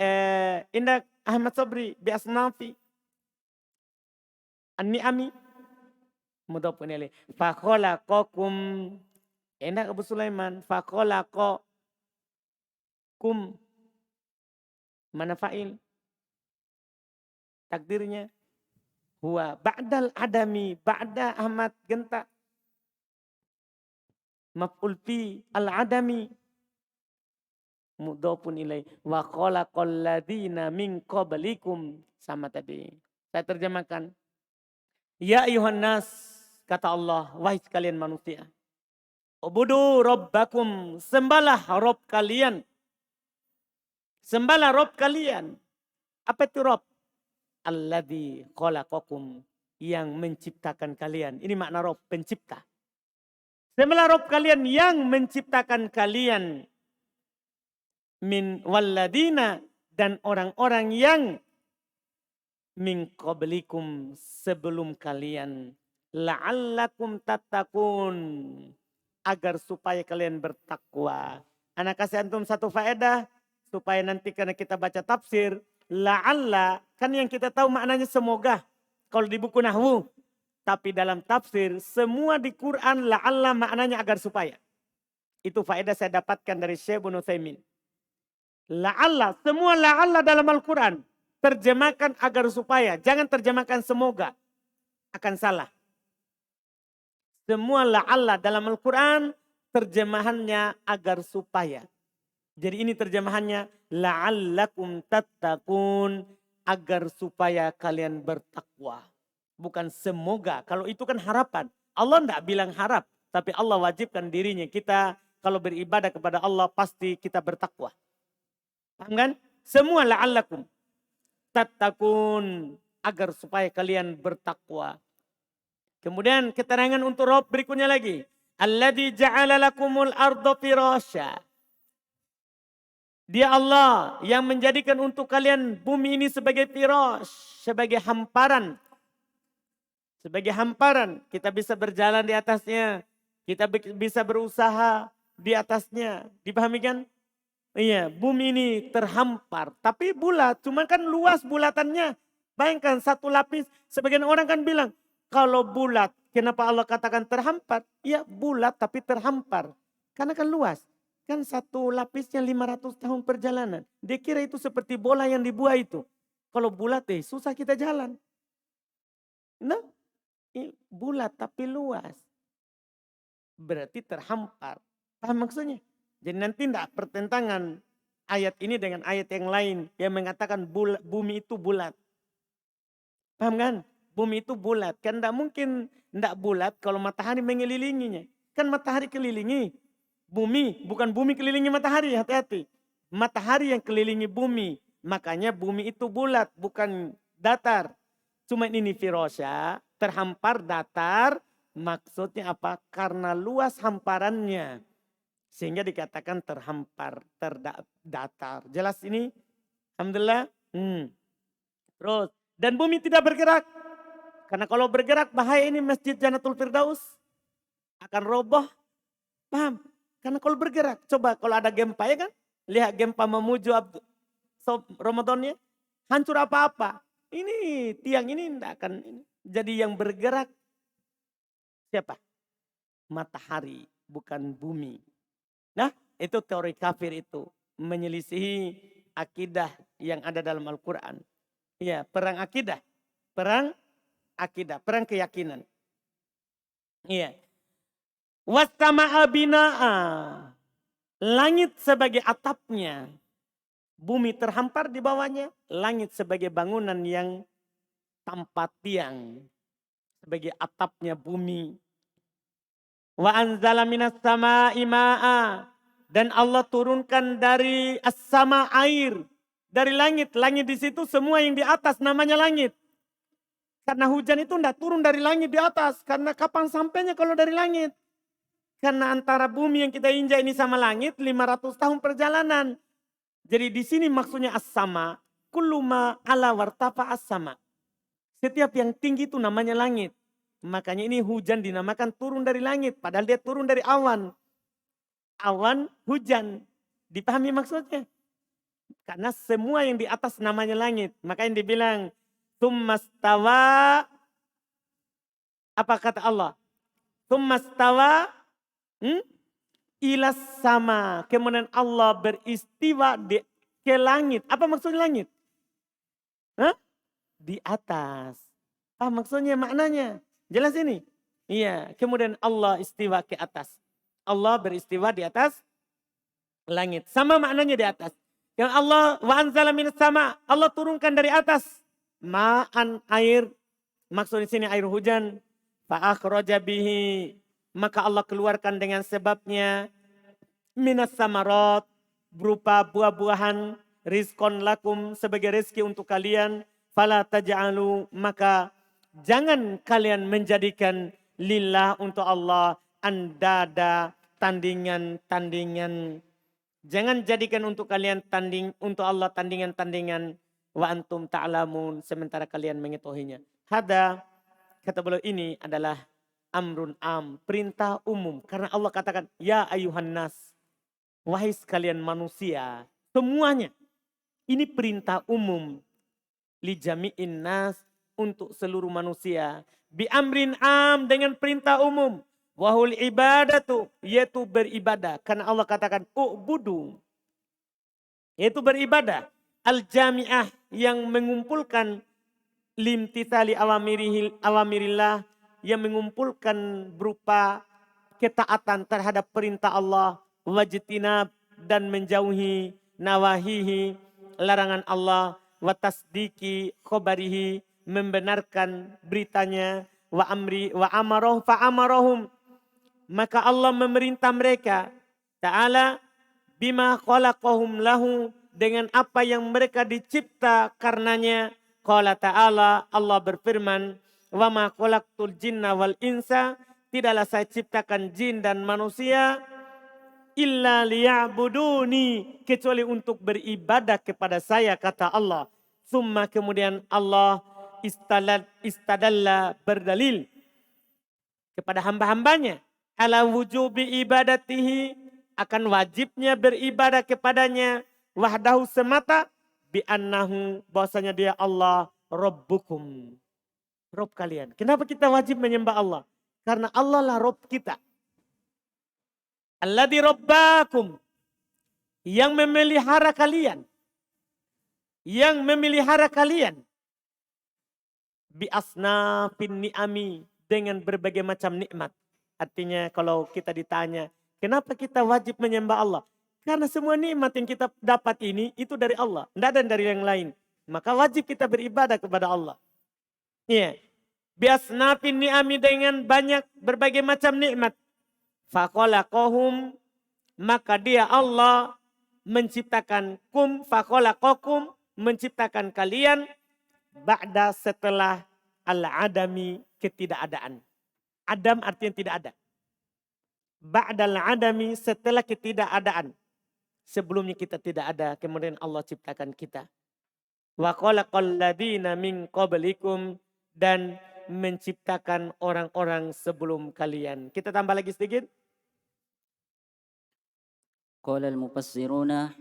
Indah Ahmad Sobri bi asnafi an-ni'ami mudhofun ilaih. Fa khalaqakum, Indah Abu Sulaiman, fa khalaqakum, mana fa'il? Takdirnya huwa ba'dal adami, ba'da Ahmad Genta. Maf'ul fi al-adami mudhofun ilaih. Wa khalaqal ladzina min qablikum, sama tadi. Saya terjemahkan. Ya ayuhan nas, kata Allah, wahai sekalian manusia. Ubudu rabbakum, sembahlah Rabb kalian. Sembahlah Rabb kalian. Apa itu Rabb? Alladzi khalaqakum, yang menciptakan kalian. Ini makna Rabb, pencipta. Sembahlah Rabb kalian yang menciptakan kalian. Min walladina, dan orang-orang yang min qablikum, sebelum kalian. La'allakum tattaqun, agar supaya kalian bertakwa. Anak kasih antum satu faedah supaya nanti karena kita baca tafsir, la'alla kan yang kita tahu maknanya semoga kalau di buku nahwu. Tapi dalam tafsir semua di Quran la'alla maknanya agar supaya. Itu faedah saya dapatkan dari Syekh Ibnu Utsaimin. La'alla, semua la'alla dalam Al-Quran terjemahkan agar supaya, jangan terjemahkan semoga, akan salah. Semua la'alla dalam Al-Quran terjemahannya agar supaya. Jadi ini terjemahannya la'allakum tattaqun, agar supaya kalian bertakwa. Bukan semoga, kalau itu kan harapan. Allah tidak bilang harap, tapi Allah wajibkan dirinya. Kita kalau beribadah kepada Allah pasti kita bertakwa. Paham kan? Semua la'allakum tattaqun, agar supaya kalian bertakwa. Kemudian keterangan untuk Rabb berikutnya lagi. Alladzi ja'ala lakumul arda firasya. Dia Allah yang menjadikan untuk kalian bumi ini sebagai firash, sebagai hamparan. Sebagai hamparan, kita bisa berjalan di atasnya. Kita bisa berusaha di atasnya. Dipahami kan? Iya, bumi ini terhampar. Tapi bulat, cuman kan luas bulatannya. Bayangkan satu lapis, sebagian orang kan bilang, kalau bulat, kenapa Allah katakan terhampar? Ya bulat tapi terhampar. Karena kan luas. Kan satu lapisnya 500 tahun perjalanan. Dia kira itu seperti bola yang dibuat itu. Kalau bulat susah kita jalan. Nah, bulat tapi luas. Berarti terhampar. Paham maksudnya? Jadi nanti tidak pertentangan ayat ini dengan ayat yang lain yang mengatakan bumi itu bulat. Paham kan? Bumi itu bulat. Kan tidak mungkin tidak bulat kalau matahari mengelilinginya. Kan matahari kelilingi bumi, bukan bumi kelilingi matahari, hati-hati. Matahari yang kelilingi bumi. Makanya bumi itu bulat, bukan datar. Cuma ini firasya, terhampar datar. Maksudnya apa? Karena luas hamparannya. Sehingga dikatakan terhampar, terdatar. Jelas ini? Alhamdulillah. Terus. Dan bumi tidak bergerak. Karena kalau bergerak bahaya ini Masjid Jannatul Firdaus. Akan roboh. Paham? Karena kalau bergerak. Coba kalau ada gempa ya kan. Lihat gempa memuju Ramadannya. Hancur apa-apa. Ini tiang ini tidak akan jadi yang bergerak. Siapa? Matahari. Bukan bumi. Nah, itu teori kafir itu. Menyelisihi akidah yang ada dalam Al-Quran. Ya, perang akidah. Perang akidah, perang keyakinan. Iya. Wassama'a bina'a. Langit sebagai atapnya. Bumi terhampar di bawahnya. Langit sebagai bangunan yang tanpa tiang. Sebagai atapnya bumi. Wa anzala minas sama'i ma'a. Dan Allah turunkan dari as-sama air. Dari langit. Langit di situ semua yang di atas namanya langit. Karena hujan itu tidak turun dari langit di atas. Karena kapan sampainya kalau dari langit? Karena antara bumi yang kita injak ini sama langit 500 tahun perjalanan. Jadi di sini maksudnya as-sama. Kulluma ala wartafa as-sama. Setiap yang tinggi itu namanya langit. Makanya ini hujan dinamakan turun dari langit. Padahal dia turun dari awan. Awan, hujan. Dipahami maksudnya? Karena semua yang di atas namanya langit. Makanya dibilang. Tsummastawa. Apa kata Allah? Tsummastawa. Ilas sama. Kemudian Allah beristiwa ke langit. Apa maksudnya langit? Hah? Di atas. Apa maksudnya maknanya? Jelas ini? Iya. Kemudian Allah istiwa ke atas. Allah beristiwa di atas langit. Sama maknanya di atas. Yang Allah wa anzala minas sama. Allah turunkan dari atas. Ma'an air. Maksudnya sini air hujan. Fa'akhraja bihi. Maka Allah keluarkan dengan sebabnya minas samarat berupa buah-buahan rizkon lakum sebagai rezeki untuk kalian. Fala taj'alu maka jangan kalian menjadikan lillah untuk Allah andada tandingan-tandingan. Jangan jadikan untuk kalian untuk Allah tandingan-tandingan wa antum ta'lamun sementara kalian mengetahuinya. Hada kata beliau ini adalah amrun perintah umum. Karena Allah katakan, ya ayuhan nas, wahai sekalian manusia, semuanya. Ini perintah umum. Li jami'in nas, untuk seluruh manusia. Bi amrin dengan perintah umum. Wahul ibadatu, yaitu beribadah. Karena Allah katakan, u'budu. Yaitu beribadah. Al-jami'ah, yang mengumpulkan limtithali awamirillah, yang mengumpulkan berupa ketaatan terhadap perintah Allah, wajtinab dan menjauhi nawahihi larangan Allah, wa tasdiki khobarihi membenarkan beritanya, wa amaroh fa amarahum maka Allah memerintah mereka ta'ala bima khalaqahum lahu dengan apa yang mereka dicipta karenanya. Qala ta'ala Allah berfirman, wa ma khalaqtul jinna wal insa, tidaklah saya ciptakan jin dan manusia illa liya'buduni, kecuali untuk beribadah kepada saya, kata Allah. Summa kemudian Allah istadalla berdalil kepada hamba-hambanya ala wujubi ibadatihi, akan wajibnya beribadah kepadanya wahdahu semata, bi annahu bahwasanya dia Allah rabbukum, Rob kalian. Kenapa kita wajib menyembah Allah? Karena Allah lah Rob kita. Alladzi rabbakum, yang memelihara kalian. Yang memelihara kalian. Bi asnafin ni'ami, dengan berbagai macam nikmat. Artinya kalau kita ditanya, kenapa kita wajib menyembah Allah? Karena semua nikmat yang kita dapat ini, itu dari Allah. Tidak ada dari yang lain. Maka wajib kita beribadah kepada Allah. Iya. Biasnafin ni'ami, dengan banyak berbagai macam nikmat. Faqalaqahum, maka dia Allah menciptakan faqalaqakum, menciptakan kalian ba'da setelah al-adami, ketidakadaan. Adam artinya tidak ada. Ba'dal adami, setelah ketidakadaan. Sebelumnya kita tidak ada, kemudian Allah ciptakan kita. Wa khalaqal ladzina min qablikum, dan menciptakan orang-orang sebelum kalian. Kita tambah lagi sedikit. Qala al-mufassiruna.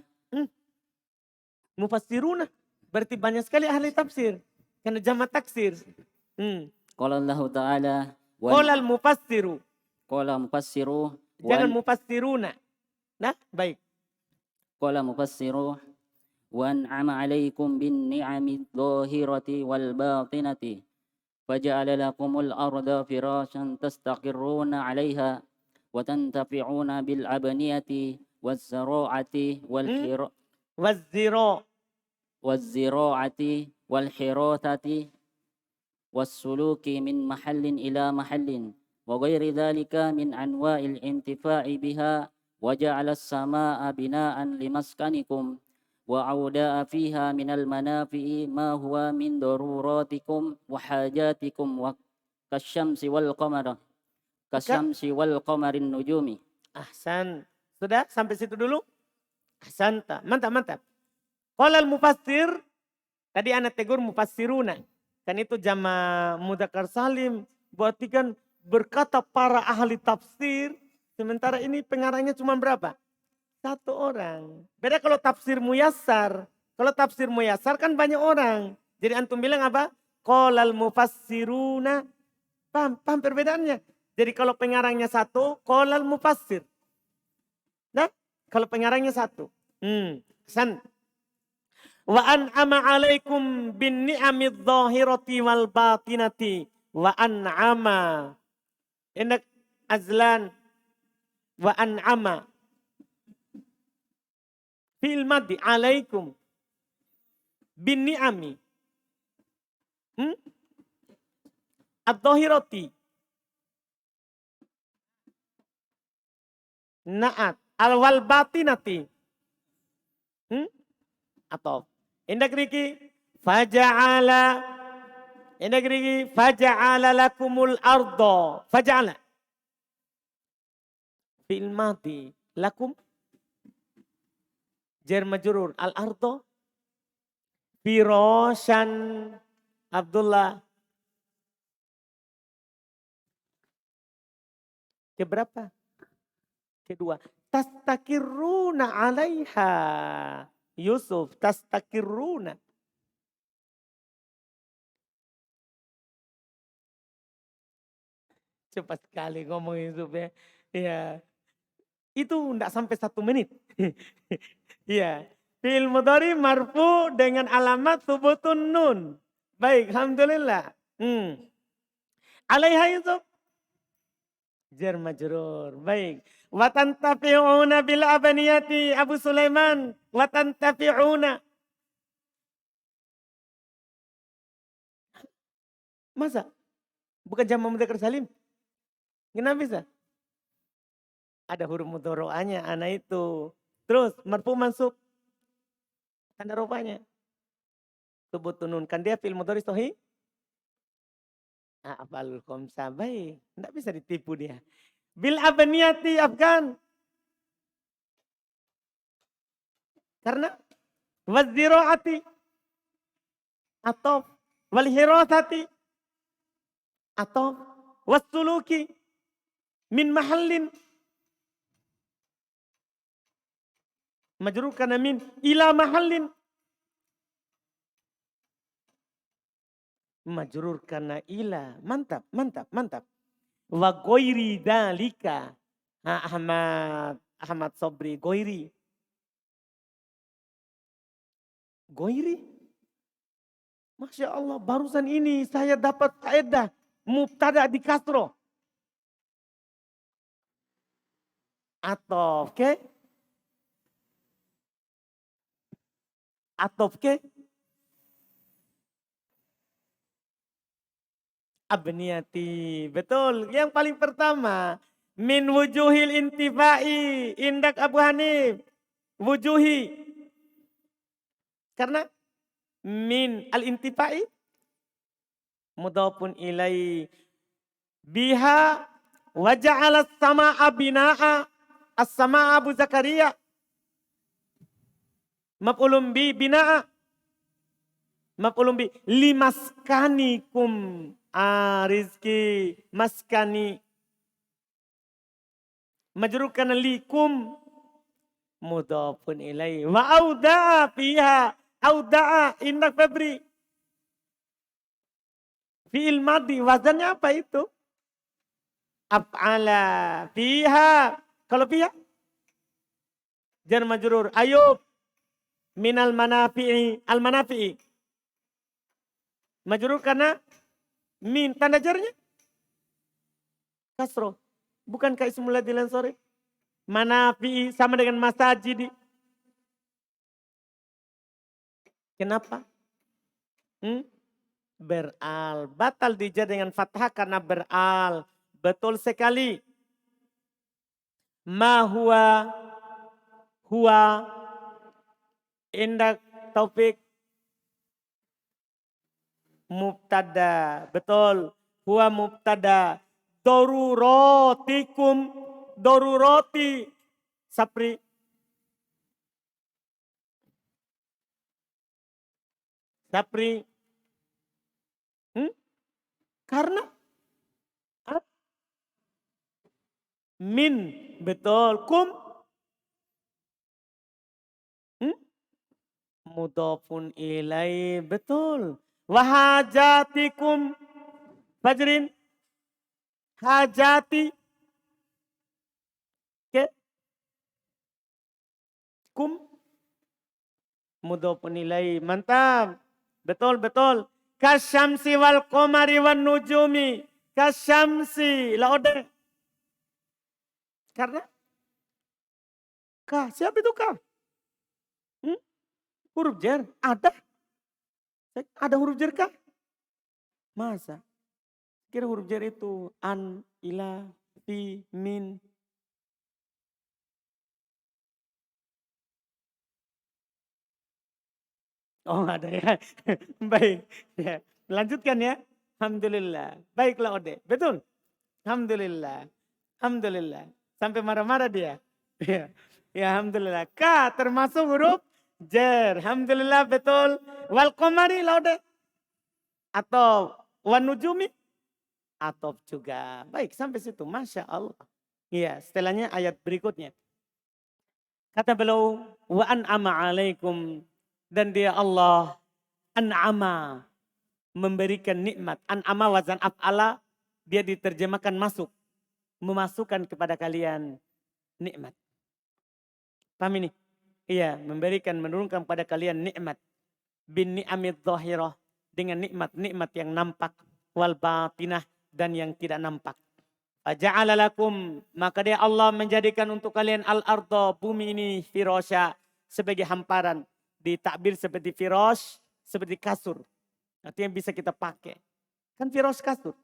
Mufassiruna, berarti banyak sekali ahli tafsir. Karena jamak taksir. Qala Allah Ta'ala. Qala al-mufassiru. Qala mufassiru. Jangan mufassiruna. Nah, baik. Qala mufassiru. Wa an'ama alaikum bin ni'ami dhahirati wal batinati. فجعل لكم الأرض فراشا تستقرون عليها وتنتفعون بالأبنية والزراعة Waziro. والزراعة والحراثة والسلوك من محل إلى محل وغير ذلك من أنواع الانتفاع بها وجعل السماء بناء لمسكنكم وأودع فيها من المنافع ما هو من ضروراتكم وحاجاتكم كالشمس والقمر النجوم. Ahsan. Sudah sampai situ dulu? Ahsanta. Mantap, mantap. Qala al-mufassir. Tadi anak tegur mufassiruna. Kan itu jama mudzakkar salim. Berarti kan berkata para ahli tafsir. Sementara ini pengarangnya cuma berapa? Satu orang. Beda kalau tafsir muyassar. Kalau tafsir muyassar kan banyak orang. Jadi antum bilang apa? Qala al-mufassiruna. Paham perbedaannya? Jadi kalau pengarangnya satu, qala al-mufassir. Nah, kalau pengarangnya satu. San. Wa an'ama alaikum bin ni'amid dhahirati wal batinati. Wa an'ama. Indak azlan. Wa an'ama. Fil madi alaikum. Bin ni'ami. Ad-dhahirati. Na'at. Al-wal batinati. Atau. Indak riki. Faja'ala. Indak riki. Faja'ala lakumul ardo. Faja'ala. Fil madi. Lakum. Jar majrur. Al-ardo. Firoshan. Abdullah. Keberapa? Kedua. Tastakiruna alaiha. Yusuf. Tastakiruna. Cepat sekali ngomong Yusuf ya. Ya. Itu enggak sampai 1 menit. Iya. Fi'il mudhari marfu dengan alamat thubutun nun. Baik, alhamdulillah. Alaiha Yusuf. Jar majrur. Baik. Wa tantafi'una bil abaniyati Abu Sulaiman. Wa tantafi'una. Masa? Bukan jama mudzakkar salim? Kenapa bisa? Ada huruf mudhoro'anya anak itu. Terus marfu mansub. Tanda rupanya. Thubutun nun. Kan dia fi'il mudhari sahih? Af'alul khamsah. Baik. Tidak bisa ditipu dia. Bil abaniyati Afgan. Karena waziraati. Atau walhirathati. Atau wassuluki. Min mahallin. Majrur kana min ila mahallin. Majrur kana ila. Mantap, mantap, mantap. Wa ghairi dzalika. Ahmad Sobri ghairi. Ghairi? Masya Allah, barusan ini saya dapat faedah mubtada di kasroh. Atof ke? Atof ke? Abniyati. Betul. Yang paling pertama. Min wujuhil intifai. Indak Abu Hanif. Wujuhi. Karena min al-intifai. Mudhafun ilai. Biha. Waja'ala as-sama'a bina'a. As-sama'a Abu Zakaria. Maf'ulun bi bina'a. Maf'ulun bi limaskanikum. Rizki maskani. Majrur kana likum. Mudhafun ilaihi. Wa auda'a fiha. Auda'a indak Febri. Fi'il madi. Wazannya apa itu? Af'ala. Fiha. Kalau fiha? Jar majrur. Ayub. Minal manafi'i. Al manafi'i. Majrur kana Min, tanda jarnya kasroh. Bukankah ismul ladzi lan sore? Manafi sama dengan masajidi. Kenapa? Beral. Batal dijar dengan fathah karena beral. Betul sekali. Ma huwa indak taufik mubtada. Betul. Huwa mubtada. Darurotikum. Daruroti. Sapri. Sapri. Karena min. Betul. Kum. Mudhafun ilai. Betul. Wahajatikum. Fajrin. Hajati. Ke. Kum. Mudhafun ilai. Mantap. Betul, betul. Kasyamsi wal qamari wan nujumi. Kasyamsi. Laode. Karena. Ka. Siapa itu ka? Huruf jar. Ada. Ada huruf jar kah? Masa? Kira huruf jar itu an, ila, fi, min. Oh ada ya. Baik. Ya. Lanjutkan ya. Alhamdulillah. Baiklah Ode. Betul. Alhamdulillah. Alhamdulillah. Sampai marah-marah dia. Ya. Ya alhamdulillah. Ka termasuk huruf jar. Alhamdulillah betul. Wal qamari Ode. Atau wan nujumi. Atau juga. Baik sampai situ. Masya Allah. Iya setelahnya ayat berikutnya. Kata beliau. Wa an'ama alaikum. Dan dia Allah an'ama memberikan nikmat. An'ama wazan af'ala dia diterjemahkan masuk. Memasukkan kepada kalian nikmat. Paham ini? Iya memberikan menurunkan kepada kalian nikmat. Bin ni'amid zahirah. Dengan nikmat-nikmat yang nampak. Wal batinah dan yang tidak nampak. Faja'ala lakum. Maka dia Allah menjadikan untuk kalian al-ardo bumi ini firasya sebagai hamparan. Ditakbir seperti firosh, seperti kasur. Artinya bisa kita pakai. Kan firosh kasur.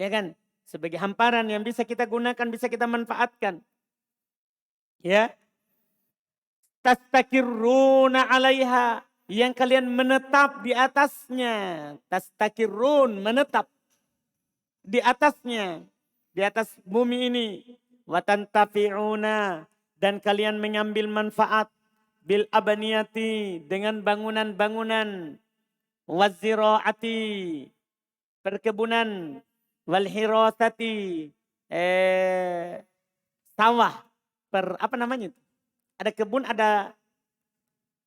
Ya kan? Sebagai hamparan yang bisa kita gunakan, bisa kita manfaatkan. Ya. Tastakirruna alaiha. Yang kalian menetap di atasnya. Tastakirrun, menetap. Di atasnya. Di atas bumi ini. Watantafi'una. Dan kalian mengambil manfaat. Bil abaniyati dengan bangunan-bangunan, waziraati perkebunan, wal hirasati sawah, apa namanya itu? Ada kebun, ada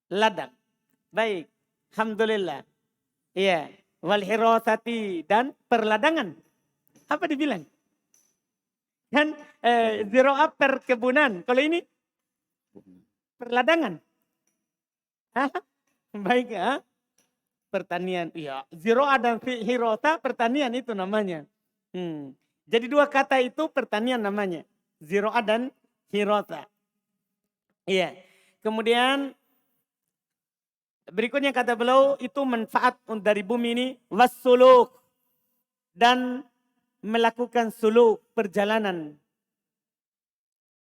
ladang. Baik, alhamdulillah. Iya, wal hirasati dan perladangan. Apa dibilang? Kan ziraah perkebunan. Kalau ini perladangan. Baik ya. Pertanian. Iya. Ziraah dan hirota pertanian itu namanya. Jadi dua kata itu pertanian namanya. Ziraah dan hirota. Iya. Kemudian berikutnya kata beliau itu manfaat dari bumi ini. Wassuluk. Dan melakukan suluk perjalanan.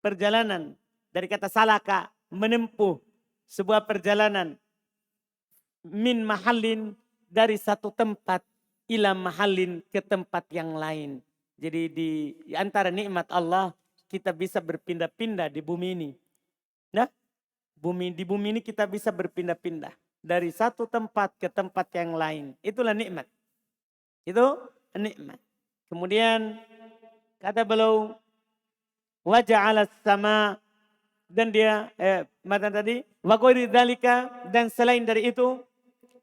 Perjalanan. Dari kata salaka. Menempuh. Sebuah perjalanan min mahallin dari satu tempat ila mahallin ke tempat yang lain. Jadi di antara nikmat Allah kita bisa berpindah-pindah di bumi ini. Nah, di bumi ini kita bisa berpindah-pindah dari satu tempat ke tempat yang lain. Itulah nikmat. Itu nikmat. Kemudian kata beliau wa ja'alas sama. Dan dia, mata tadi, wa ghairi dzalika dan selain dari itu,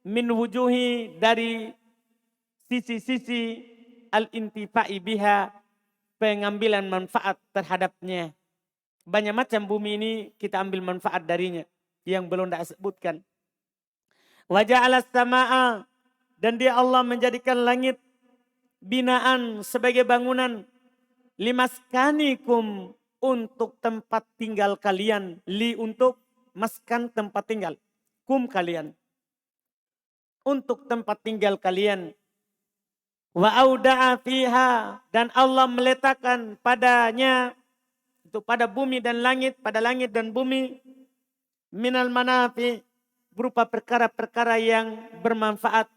min wujuhi dari sisi-sisi al-intifa'i biha, pengambilan manfaat terhadapnya. Banyak macam bumi ini kita ambil manfaat darinya, yang belum tak sebutkan. Wa ja'alas sama'a, dan dia Allah menjadikan langit, binaan sebagai bangunan. Limaskanikum, untuk tempat tinggal kalian. Li untuk maskan tempat tinggal. Kum kalian. Untuk tempat tinggal kalian. Wa auda'a fiha, dan Allah meletakkan padanya, itu pada bumi dan langit, pada langit dan bumi, minal manafi, berupa perkara-perkara yang bermanfaat.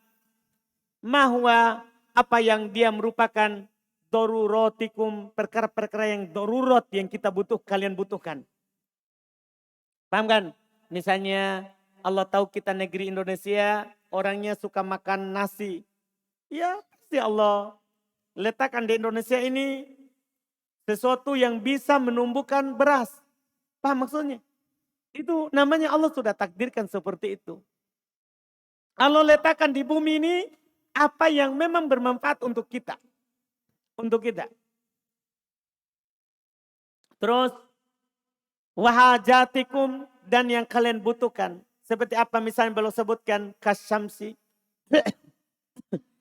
Mahwa, apa yang dia merupakan darurotikum, perkara-perkara yang darurat yang kita kalian butuhkan. Paham kan? Misalnya Allah tahu kita negeri Indonesia, orangnya suka makan nasi. Ya, pasti Allah letakkan di Indonesia ini sesuatu yang bisa menumbuhkan beras. Paham maksudnya? Itu namanya Allah sudah takdirkan seperti itu. Allah letakkan di bumi ini apa yang memang bermanfaat untuk kita. Untuk kita. Terus wahajatikum, dan yang kalian butuhkan. Seperti apa misalnya belum sebutkan kasyamsi.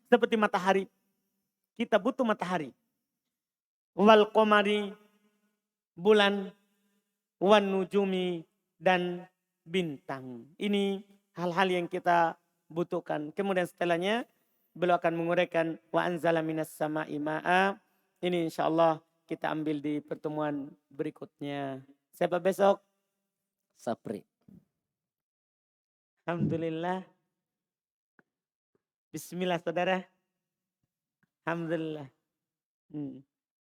Seperti matahari. Kita butuh matahari. Wal qamari, bulan, wan nujumi, dan bintang. Ini hal-hal yang kita butuhkan. Kemudian setelahnya beliau akan menguraikan wa anzala minas sama'i ma'a. Ini insyaallah kita ambil di pertemuan berikutnya. Siapa besok? Sapri. Alhamdulillah. Bismillah saudara. Alhamdulillah.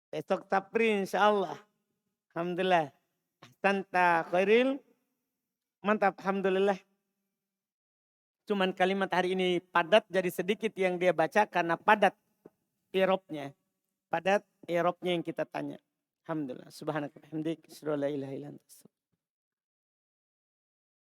Besok Sapri insyaallah. Alhamdulillah. Ahsanta khairil. Mantap, alhamdulillah. Cuman kalimat hari ini padat, jadi sedikit yang dia baca karena padat i'rabnya. Padat i'rabnya yang kita tanya. Alhamdulillah. Subhanaka wa bihamdik, asyhadu an la ilaha illa anta.